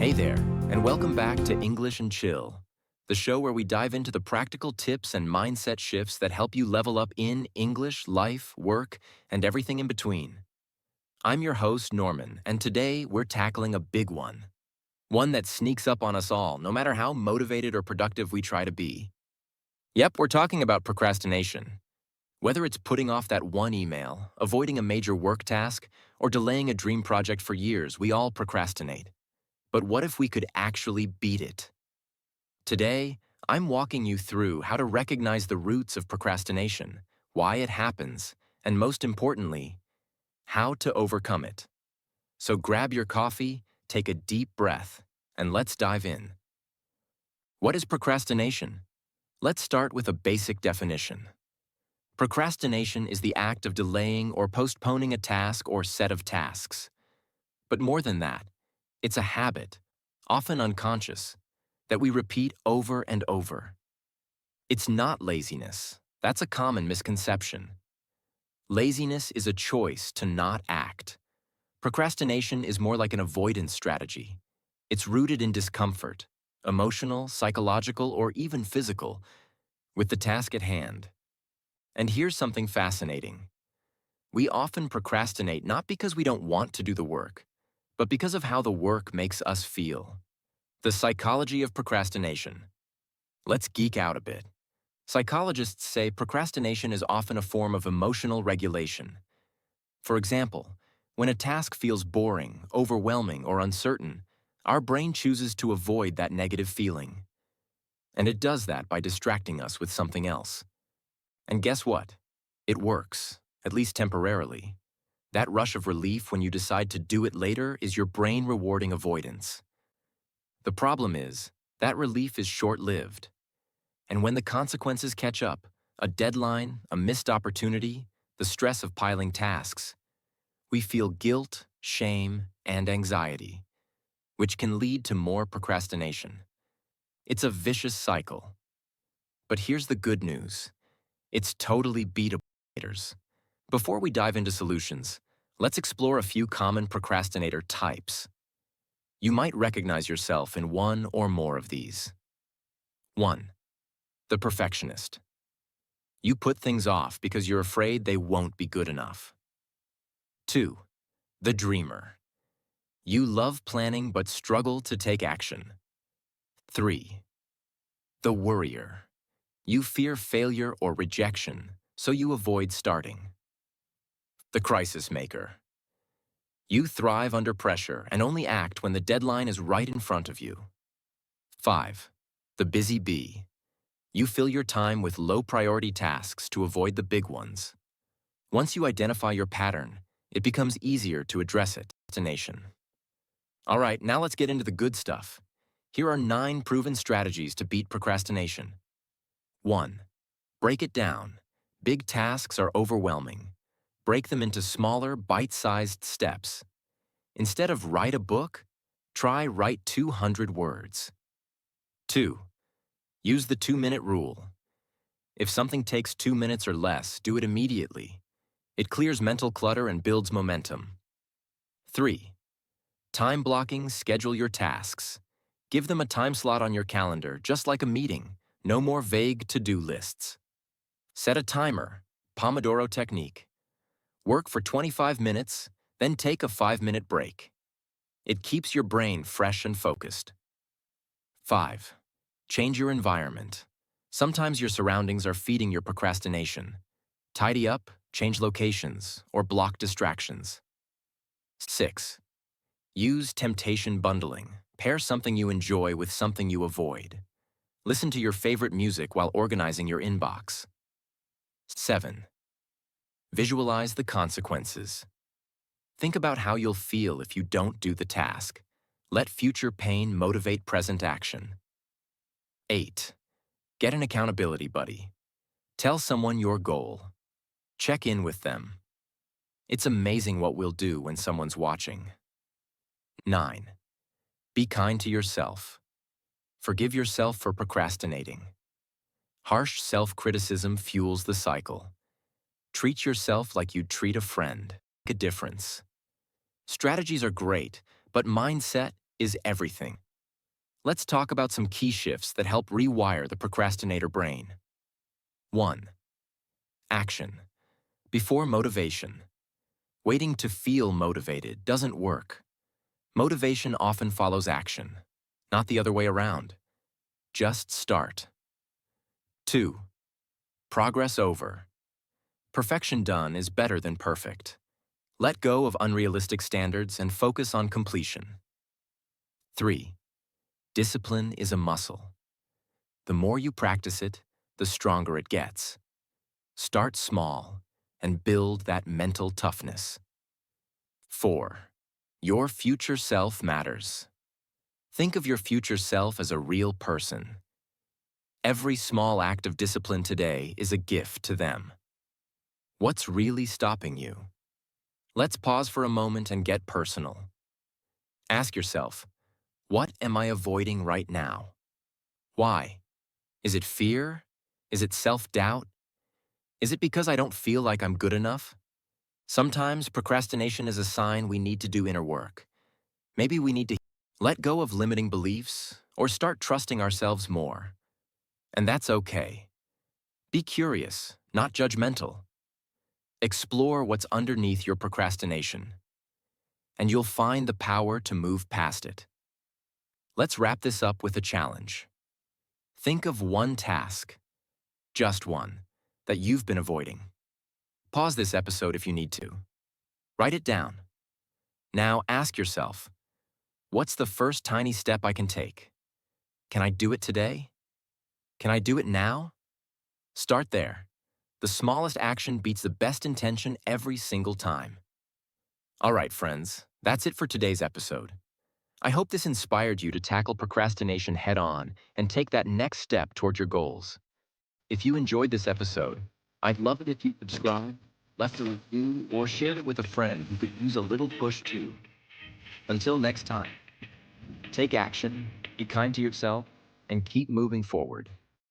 Hey there, and welcome back to English and Chill, the show where we dive into the practical tips and mindset shifts that help you level up in English, life, work, and everything in between. I'm your host, Norman, and today we're tackling a big one. One that sneaks up on us all, no matter how motivated or productive we try to be. Yep, we're talking about procrastination. Whether it's putting off that one email, avoiding a major work task, or delaying a dream project for years, we all procrastinate. But what if we could actually beat it? Today, I'm walking you through how to recognize the roots of procrastination, why it happens, and most importantly, how to overcome it. So grab your coffee, take a deep breath, and let's dive in. What is procrastination? Let's start with a basic definition. Procrastination is the act of delaying or postponing a task or set of tasks. But more than that, it's a habit, often unconscious, that we repeat over and over. It's not laziness. That's a common misconception. Laziness is a choice to not act. Procrastination is more like an avoidance strategy. It's rooted in discomfort, emotional, psychological, or even physical, with the task at hand. And here's something fascinating. We often procrastinate not because we don't want to do the work, but because of how the work makes us feel. The psychology of procrastination. Let's geek out a bit. Psychologists say procrastination is often a form of emotional regulation. For example, when a task feels boring, overwhelming, or uncertain, our brain chooses to avoid that negative feeling. And it does that by distracting us with something else. And guess what? It works, at least temporarily. That rush of relief when you decide to do it later is your brain rewarding avoidance. The problem is, that relief is short-lived. And when the consequences catch up, a deadline, a missed opportunity, the stress of piling tasks, we feel guilt, shame, and anxiety, which can lead to more procrastination. It's a vicious cycle. But here's the good news. It's totally beatable. Before we dive into solutions, let's explore a few common procrastinator types. You might recognize yourself in one or more of these. 1. The perfectionist. You put things off because you're afraid they won't be good enough. 2. The dreamer. You love planning but struggle to take action. 3. The worrier. You fear failure or rejection, so you avoid starting. The crisis maker. You thrive under pressure and only act when the deadline is right in front of you. 5. The busy bee. You fill your time with low-priority tasks to avoid the big ones. Once you identify your pattern, it becomes easier to address it. Procrastination. All right, now let's get into the good stuff. Here are 9 proven strategies to beat procrastination. 1. Break it down. Big tasks are overwhelming. Break them into smaller, bite-sized steps. Instead of write a book, try write 200 words. 2. Use the 2-minute rule. If something takes 2 minutes or less, do it immediately. It clears mental clutter and builds momentum. 3. Time blocking, schedule your tasks. Give them a time slot on your calendar, just like a meeting. No more vague to-do lists. Set a timer, Pomodoro technique. Work for 25 minutes, then take a 5-minute break. It keeps your brain fresh and focused. 5. Change your environment. Sometimes your surroundings are feeding your procrastination. Tidy up, change locations, or block distractions. 6. Use temptation bundling. Pair something you enjoy with something you avoid. Listen to your favorite music while organizing your inbox. 7. Visualize the consequences. Think about how you'll feel if you don't do the task. Let future pain motivate present action. 8. Get an accountability buddy. Tell someone your goal. Check in with them. It's amazing what we'll do when someone's watching. 9. Be kind to yourself. Forgive yourself for procrastinating. Harsh self-criticism fuels the cycle. Treat yourself like you'd treat a friend. Make a difference. Strategies are great, but mindset is everything. Let's talk about some key shifts that help rewire the procrastinator brain. 1. Action. Before motivation. Waiting to feel motivated doesn't work. Motivation often follows action, not the other way around. Just start. 2. Progress over. Perfection done is better than perfect. Let go of unrealistic standards and focus on completion. 3. Discipline is a muscle. The more you practice it, the stronger it gets. Start small and build that mental toughness. 4. Your future self matters. Think of your future self as a real person. Every small act of discipline today is a gift to them. What's really stopping you? Let's pause for a moment and get personal. Ask yourself, what am I avoiding right now? Why? Is it fear? Is it self-doubt? Is it because I don't feel like I'm good enough? Sometimes procrastination is a sign we need to do inner work. Maybe we need to let go of limiting beliefs or start trusting ourselves more. And that's okay. Be curious, not judgmental. Explore what's underneath your procrastination, and you'll find the power to move past it. Let's wrap this up with a challenge. Think of one task, just one, that you've been avoiding. Pause this episode if you need to. Write it down. Now ask yourself, what's the first tiny step I can take? Can I do it today? Can I do it now? Start there. The smallest action beats the best intention every single time. All right, friends, that's it for today's episode. I hope this inspired you to tackle procrastination head-on and take that next step toward your goals. If you enjoyed this episode, I'd love it if you subscribed, left a review, or shared it with a friend who could use a little push too. Until next time, take action, be kind to yourself, and keep moving forward.